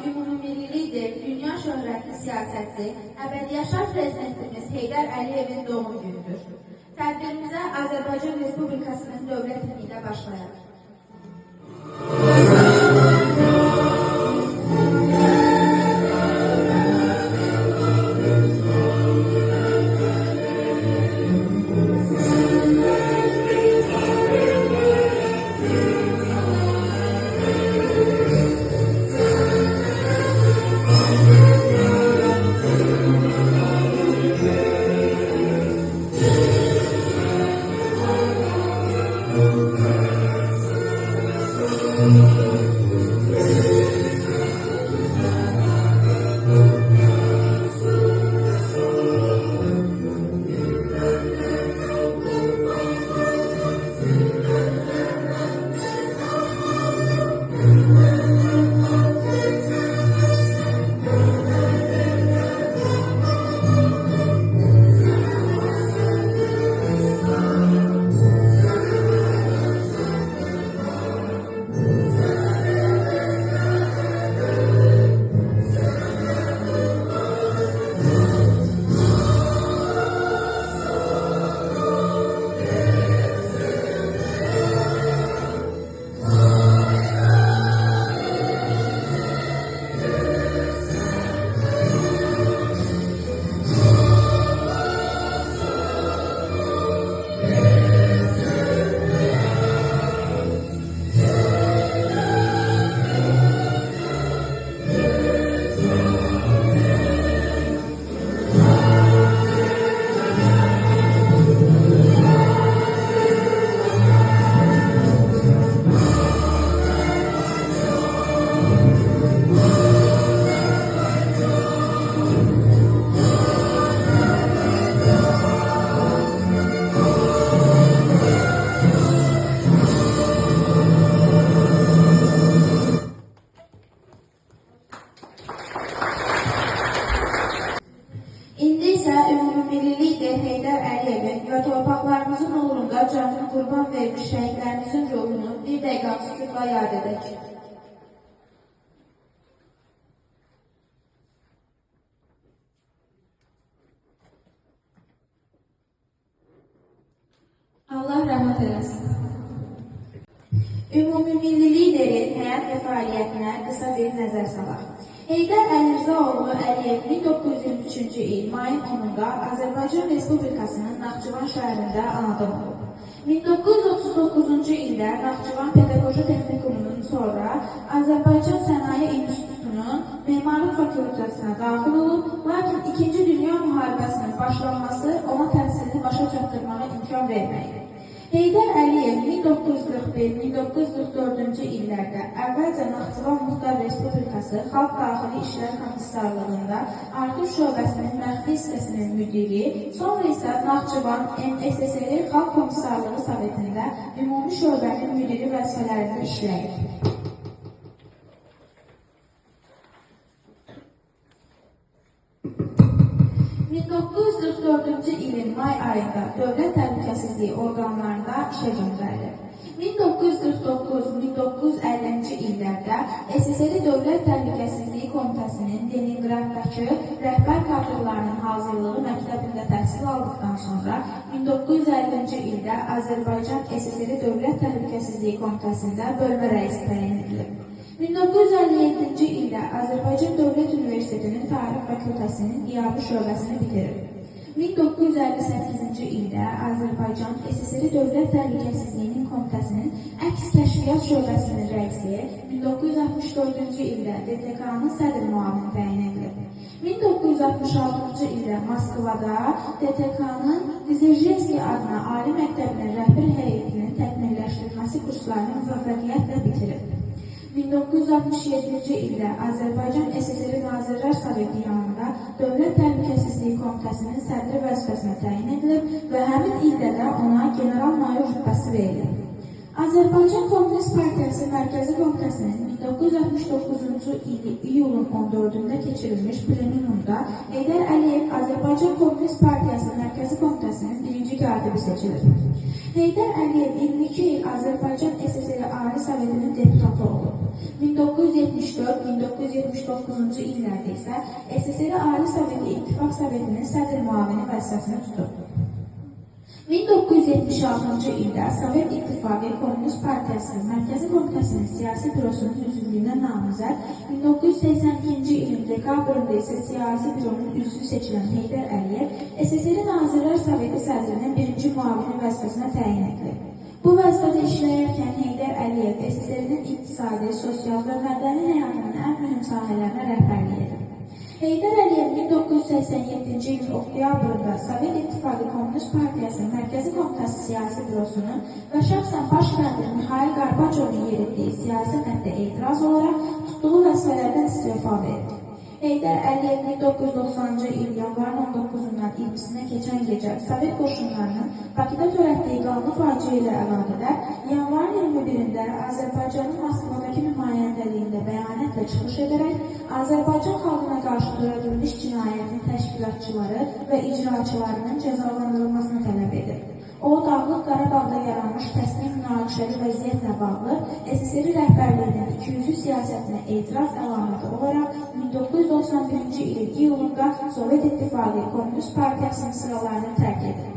ümumilli lider, dünya şöhrətli siyasətçi, əbədiləşən prezidentimiz Heydər Əliyevin doğum günüdür. Tədbirimizə Azərbaycan Respublikasının dövlət himni ilə başlayaq. Heydər Əliyevin və torpaqlarımızın uğrunda canını qurban vermiş şəhidlərimizin ruhunu bir dəqiqə sükutla yad edək. Allah rəhmət eləsin. Ümumilli liderin həyat və fəaliyyətinə qısa bir nəzər salaq. Heydər Əlirzaoğlu Əliyev 1923-cü il mayın 10-da Azərbaycan Respublikasının Naxçıvan şəhərində anadan olub. 1939-cu ildə Naxçıvan Pedaqoji Texnikumunun sonra Azərbaycan Sənaye İnstitutunun Memarlıq Fakültəsinə daxil olub, lakin 2-ci Dünya Müharibəsinin başlanması ona təhsilini başa çatdırmağa imkan verməyib. Heydər Əliyev 1941-1944-cü illərdə əvvəlcə Naxçıvan Muxtar Respublikası Xalq Daxili İşlər Komissarlığında Arxiv şöbəsinin məxfi hissəsinin müdiri, sonra isə Naxçıvan SSR Xalq Komissarlığı Sovetində ümumi şöbənin müdiri vəzifələrində işləyib. 1944-cü ilin may ayında dövlət təhlükəsizliyi orqanlarında işə göndərilib. 1949-1950-ci illərdə SSR Dövlət Təhlükəsizliyi Komitəsinin Leningraddakı rəhbər kadrlarının hazırlığı məktəbində təhsil aldıqdan sonra 1950-ci ildə Azərbaycan SSR Dövlət Təhlükəsizliyi Komitəsində bölmə rəisi təyin edilib. 1957-ci ildə Azərbaycan Dövlət Universitetinin Tarix Fakültəsinin İABı şöbəsini bitirib. 1958-ci ildə Azərbaycan SSR Dövlət Təhlükəsizliyinin Komitəsinin Əks Kəşfiyyat şöbəsinin rəisi, 1964-cü ildə DTK-nın sədr müavini təyin edilib. 1966-cı ildə Moskvada DTK-nın Dizerjevski adına ali məktəbinin rəhbər heyətinin təkmilləşdirilməsi kurslarını müvəffəqiyyətlə bitirib. 1967-ci ildə Azərbaycan SSR Nazirlər Soveti yanında Dövlət Təhlükəsizliyi Komitəsinin sədri vəzifəsinə təyin edilib və həmin ildə də ona general-mayor rütbəsi verilib. Azərbaycan Komünist Partiyası Mərkəzi Komitəsinin 1969-cu il iyulun 14-də keçirilmiş plenumunda Heydər Əliyev Azərbaycan Komünist Partiyası Mərkəzi Komitəsinin birinci katibi seçilir. Heydər Əliyev 22 il Azərbaycan SSR Ali Sovetinin deputatı olub. 1974-1979 75-79-cu illərdə isə SSR Ali Soveti İttifaq Sovetinin sədr müavini vəzifəsini tutub. 1976-cı ildə Sovet İttifaqı Komünist Partiyasının Mərkəzi Komitəsinin siyasi bürosunun üzvlüyünə namizəd, 1982-ci ilin dekabrında isə siyasi büronun üzvü seçilən Heydər Əliyev SSR Nazirlər Soveti sədrinin birinci müavini vəzifəsinə təyin edilib. Bu vəzifədə işləyərkən Heydər Əliyev SSR-nin iqtisadi, sosial və mədəni həyatının ən mühüm sahələrinə rəhbərlik edib. Heydər Əliyev 1987-ci ilin oktyabrında Sovet İttifaqı Komünist Partiyasının Mərkəzi Komitəsi siyasi bürosunun və şəxsən baş vəzir Mikhail Qarbaçovun yeritdiyi siyasi xəttə etiraz olaraq tutduğu vəzifələrdən istifa verir. Heydər Əliyev 1990-cı il yanvarın 19-dan 20-sinə keçən gecə Sovet qoşunlarının Bakıda törətdiyi qanlı faciə ilə əlaqədar yanvarın 21-də Azərbaycanın Moskvadakı nümayəndəliyində bəyanətlə çıxış edərək Azərbaycan xalqına qarşı törədilmiş cinayətin təşkilatçıları və icraçılarının cəzalandırılmasını tələb edir. O, Dağlıq Qarabağda yaranmış təslim münaqişəli vəziyyətlə bağlı SSR rəhbərliyinin 200-lü siyasətinə etiraz əlaməti olaraq 1991-ci ilin iyulunda Sovet İttifaqı Komünist Partiyasının sıralarını tərk edir.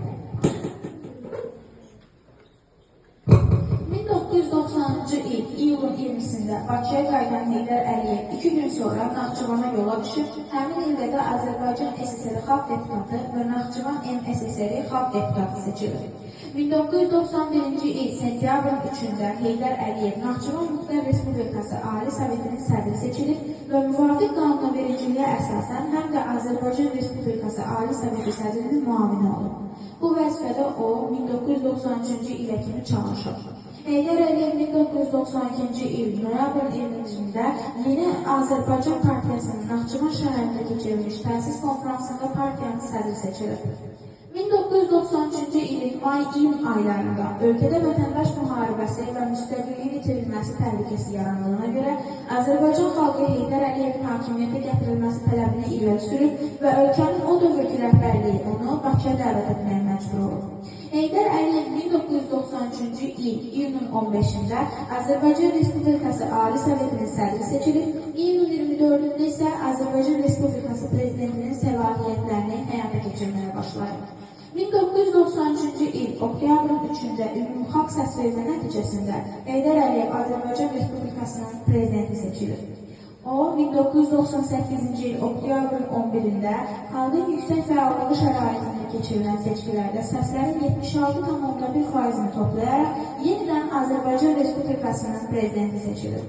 1990-cı il iyulun 20-sində Bakıya qayıdan Heydər Əliyev 2 gün sonra Naxçıvana yola düşüb, həmin ildə də Azərbaycan SSR Xalq Deputatı və Naxçıvan MSSR Xalq Deputatı seçilir. 1991-ci il sentyabrın 3-də Heydər Əliyev Naxçıvan Muxtar Respublikası Ali Sovetinin sədri seçilib və müvafiq qanunvericiliyə əsasən həm də Azərbaycan Respublikası Ali Soveti sədrinin müavini olub. Bu vəzifədə o 1993-cü ilə kimi çalışır. Heydər Əliyev 1992-ci il noyabrın 20-cində Yeni Azərbaycan Partiyasının Naxçıvan şəhərində keçirilmiş təsis konferansında partiyanın sədri seçilir. 1993-cü ilin may-iyun aylarında ölkədə vətəndaş müharibəsi və müstəqilliyin itirilməsi təhlükəsi yarandığına görə Azərbaycan xalqı Heydər Əliyevin hakimiyyətə gətirilməsi tələbini irəli sürüb və ölkənin o dövrki rəhbərliyi onu Bakıya dəvət etməyə məcbur olub. Heydər Əliyev 1993-cü il iyunun 15-də Azərbaycan Respublikası Ali Sovetinin sədri seçilib, iyunun 24-də isə Azərbaycan Respublikası Prezidentinin səlahiyyətlərini həyata keçirməyə başlayıb. 1993-cü il oktyabrın 3-də ümumxalq səsvermə nəticəsində Heydər Əliyev Azərbaycan Respublikasının prezidenti seçilir. O, 1998-ci il oktyabrın 11-də xalqın yüksək fəallığı şəraitində keçirilən seçkilərdə səslərin 76,1%-ni toplayaraq yenidən Azərbaycan Respublikasının prezidenti seçilir.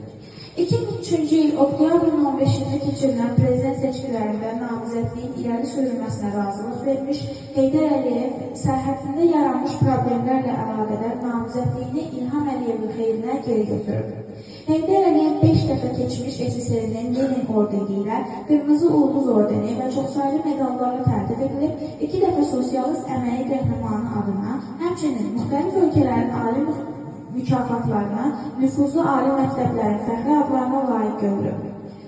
2003-cü il oktyabrın 15-də keçirilən prezident seçkilərində namizədliyin irəli sürülməsinə razılıq vermiş, Heydər Əliyev sərhədində yaranmış problemlərlə əlaqədar namizədliyini İlham Əliyevin xeyrinə geri götürüb. Heydər Əliyev 5 dəfə keçmiş SSR-nin Lenin ordeni ilə Qırmızı Ulduz ordeni və çoxsaylı medallarla təltif edilib, 2 dəfə sosialist əməyi qəhrəmanı adına, həmçinin müxtəlif ölkələrin ali mükafatlarına, nüfuzlu ali məktəblərin fəxri adlarına layiq görülüb.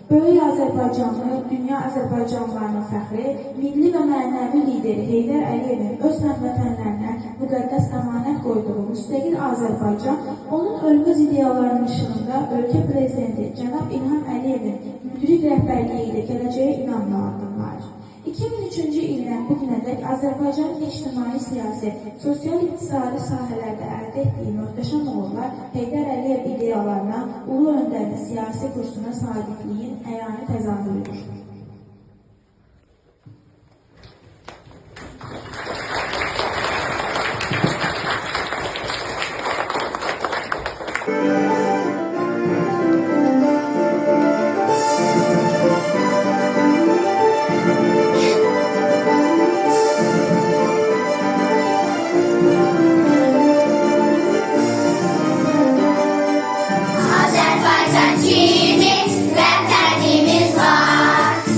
Böyük Azərbaycanlı, dünya Azərbaycanlılarının fəxri, milli və mənəvi lideri Heydər Əliyevin öz həmvətənlərinə müqəddəs əmanət qoyduğu müstəqil Azərbaycan, onun ölməz ideyalarının işığında ölkə prezidenti cənab İlham Əliyevin müdrik rəhbərliyi ilə gələcəyə inamla addımlayır. 2003-cü ildən bugünədək Azərbaycanın ictimai, siyasi, sosial-iqtisadi sahələrdə əldə etdiyi möhtəşəm uğurlar Heydər Əliyev ideyalarına, ulu öndərin siyasi kursuna sadiqliyin əyani təzahürüdür. Azərbaycan kimi vətənimiz var.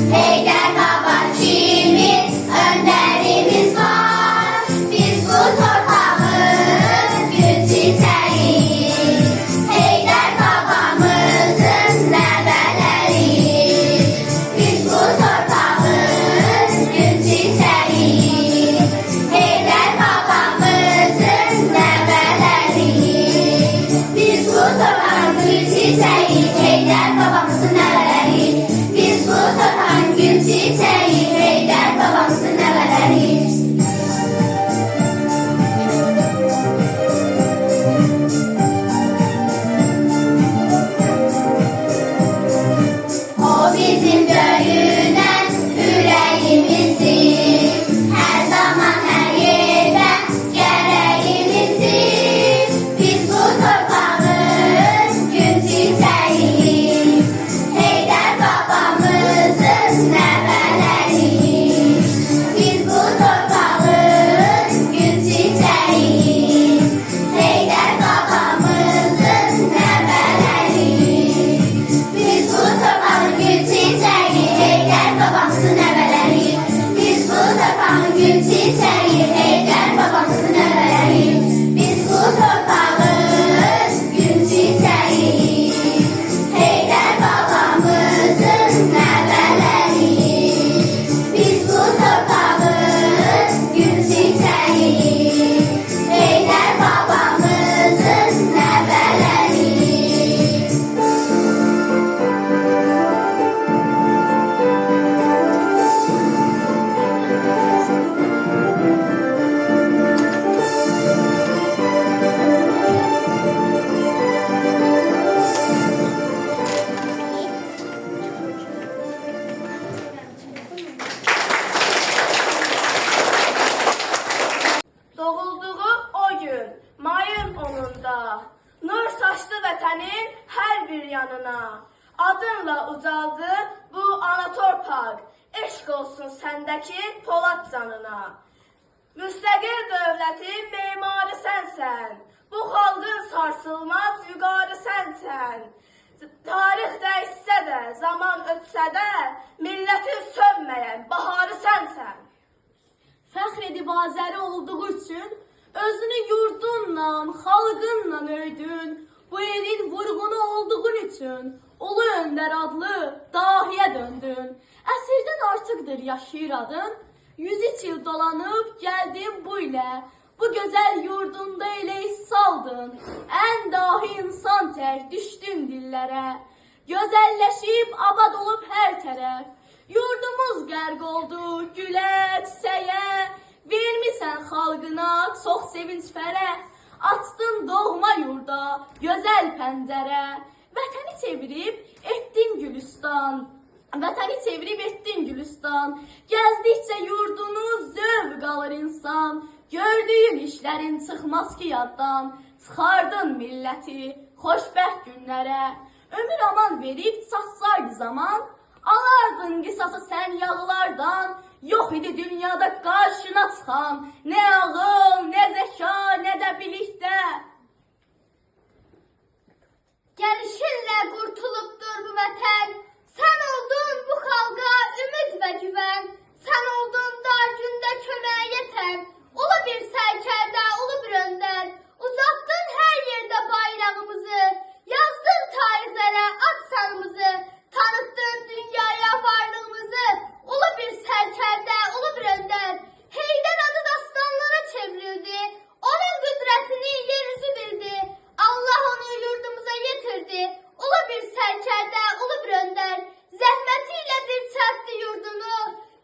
bizim böyünen yüreğimizdir. Her zaman her yerde gereğimizdir. Biz bu torpağın gül çiçeğiyiz. Heydər babamızın nəvəleriyiz. Biz bu torpağın gül çiçeğiyiz. Heydər babamızın nəvəleriyiz. Biz bu torpağın gül çiçeği, Heydər babamızın nəvəleriyiz. Biz bu torpağın gül çiçeği, Heydər babamızın nəvəleriyiz. Biz bu torpağın gül çiçeği, Heydər babamızın nəvəleriyiz. Biz bu torpağın gül çiçeği, Heydər babamızın nəvəleriyiz. Doğulduğu o gün, mayın 10'unda, nur saçlı vətənin hər bir yanına. Adınla ucaldı bu ana torpaq, eşq olsun səndəki polad canına. Müstəqil dövlətin memarı sənsən, bu xalqın sarsılmaz vüqarı sənsən. Tarix dəyişsə də, zaman ötsə də, millətin sönməyən baharı sənsən. Fəxr edib Azəri olduğu üçün özünü yurdunla, xalqınla öydün. Bu elin vurğunu olduğun üçün Ulu Öndər adlı dahiyə döndün. Əsrdən artıqdır yaşayır adın. 103 il dolanıb gəldin bu ilə. Bu gözəl yurdunda elə iz saldın. Ən dahi insan tək düşdün dillərə. Gözəlləşib abad olub hər tərəf. Yurdumuz qərq oldu gülə, çiçəyə. Vermisən xalqına çox sevinç fərəh. Açdın doğma yurda gözəl pəncərə. Vətəni çevirib etdin Gülüstan. Vətəni çevirib etdin Gülüstan. Gəzdikcə yurdunu zövq alır insan. Gördüyün işlərin çıxmaz ki yaddan. Çıxardın milləti xoşbəxt günlərə. Ömür aman verib çatsaydı zaman. Alardın qisası sən yalılardan. Yox idi dünyada qarşına çıxan. Nə ağıl, nə zəka, nə də bilikdə. Gəlişinlə qurtulubdur bu vətən. Sən oldun bu xalqa ümid və güvən. Sən oldun dar gündə köməyə yetən. Ulu bir sərkərdə, ulu bir öndər. Uzattın hər yerdə bayrağımızı. Yazdın tarixlərə ad sanımızı. Tanıttın dünyaya varlığımızı. Ulu bir sərkərdə, ulu bir öndər. Heydər adı dastanlara çevrildi. Onun qüdrətini yeryüzü bildi. Allah onu yurdumuza yetirdi. Ulu bir sərkərdə, ulu bir öndər. Zəhmətiyle dirçəltdi yurdunu.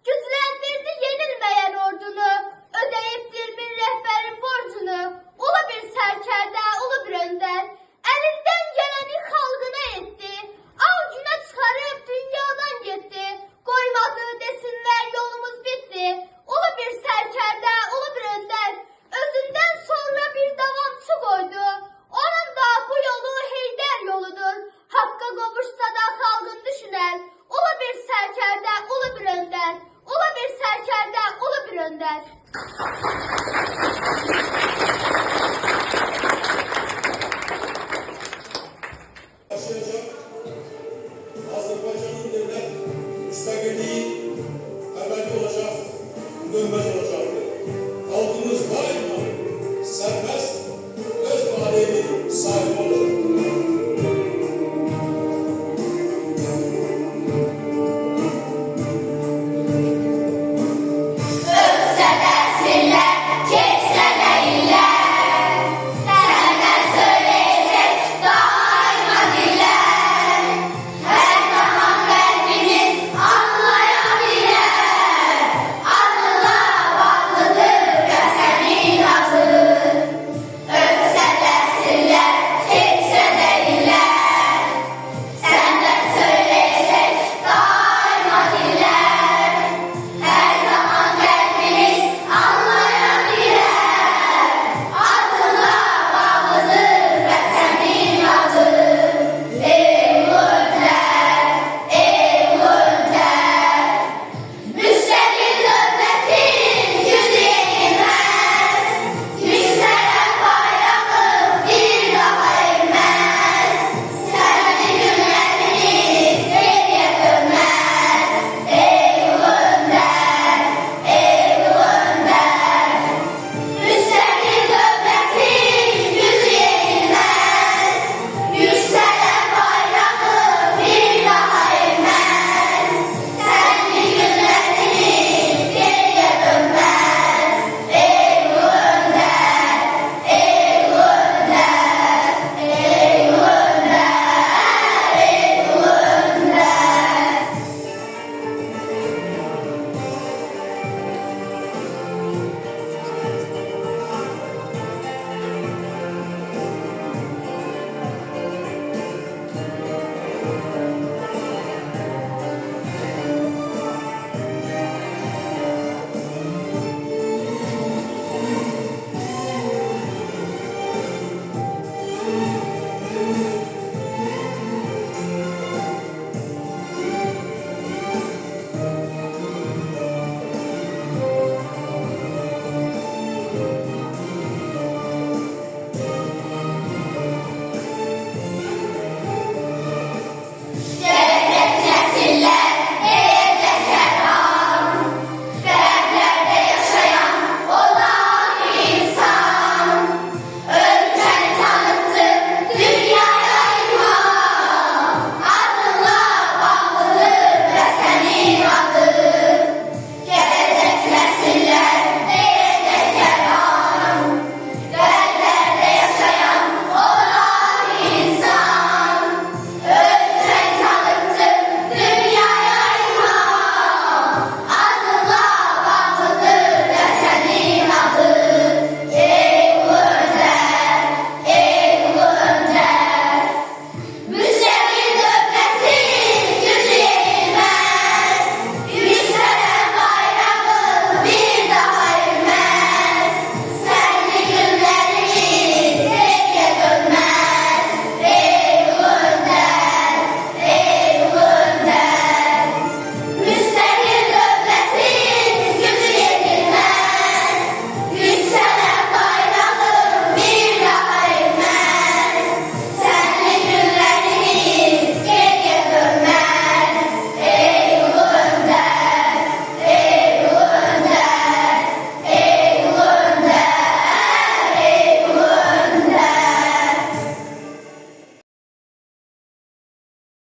Gücləndirdi yenilməyən ordunu. Ödəyibdir bir rəhbərin borcunu. Ulu bir sərkərdə, ulu bir öndər. Əlindən gələni xalqına etdi. Ağ günə çıxarıb dünyadan getdi. Qoymadı desinlər yolumuz bitdi. Ulu bir sərkərdə, ulu bir öndər. Özündən sonra bir davamçı qoydu. Onun da bu yolu Heydər yoludur. Haqqa qovuşsa da xalqın düşünər. Ulu bir sərkərdə, ulu bir öndər. Ulu bir sərkərdə, ulu bir öndər.